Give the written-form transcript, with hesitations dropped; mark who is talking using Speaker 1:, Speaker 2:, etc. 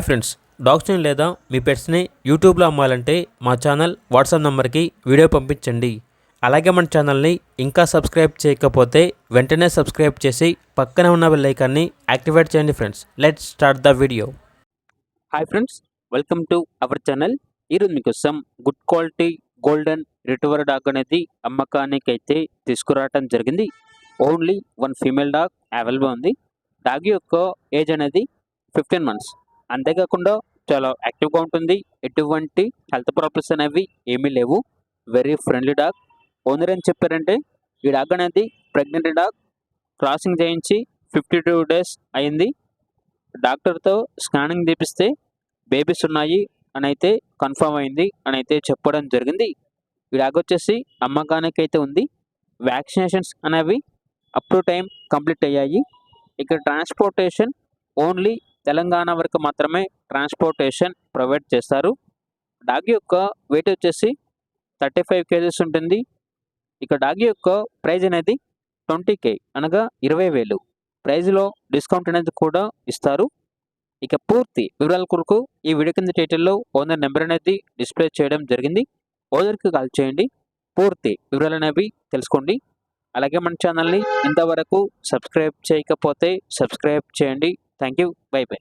Speaker 1: Friends, డాగ్స్ని లేదా మీ పెట్స్ని యూట్యూబ్లో అమ్మాలంటే మా ఛానల్ వాట్సాప్ నెంబర్కి వీడియో పంపించండి. అలాగే మన ఛానల్ని ఇంకా సబ్స్క్రైబ్ చేయకపోతే వెంటనే సబ్స్క్రైబ్ చేసి పక్కనే ఉన్న బెల్ ఐకాన్ని యాక్టివేట్ చేయండి. Friends, let's start the video. Hi friends, welcome to our channel. ఈరోజు మీకోసం good quality golden retriever dog అనేది అమ్మకానికి అయితే తీసుకురావడం జరిగింది. Only one female dog available ఉంది. డాగ్ యొక్క ఏజ్ అనేది 15 months. అంతేకాకుండా చాలా యాక్టివ్గా ఉంటుంది. ఎటువంటి హెల్త్ ప్రాబ్లమ్స్ అనేవి ఏమీ లేవు. Very friendly dog. ఓనర్ ఏం చెప్పారంటే ఈ డాగ్ అనేది ప్రెగ్నెంట్ డాగ్, క్రాసింగ్ చేయించి 52 days అయింది. డాక్టర్తో స్కానింగ్ తీపిస్తే బేబీస్ ఉన్నాయి అని అయితే కన్ఫర్మ్ అయింది అని అయితే చెప్పడం జరిగింది. ఈ డాగ్ వచ్చేసి అమ్మకానికి అయితే ఉంది. వ్యాక్సినేషన్స్ అనేవి అప్ టు టైం కంప్లీట్ అయ్యాయి. ఇక్కడ ట్రాన్స్పోర్టేషన్ ఓన్లీ తెలంగాణ వరకు మాత్రమే ట్రాన్స్పోర్టేషన్ ప్రొవైడ్ చేస్తారు. డాగ్ యొక్క వెయిట్ వచ్చేసి 35 kgs ఉంటుంది. ఇక డాగ్ యొక్క ప్రైజ్ అనేది 20K అనగా 20,000. ప్రైజ్లో డిస్కౌంట్ అనేది కూడా ఇస్తారు. ఇక పూర్తి వివరాల కొరకు ఈ వీడియో కింద టైటిల్లో ఓనర్ నెంబర్ అనేది డిస్ప్లే చేయడం జరిగింది. ఓనర్కి కాల్ చేయండి, పూర్తి వివరాలు అనేవి తెలుసుకోండి. అలాగే మన ఛానల్ని ఇంతవరకు సబ్స్క్రైబ్ చేయకపోతే సబ్స్క్రైబ్ చేయండి. Thank you. By by.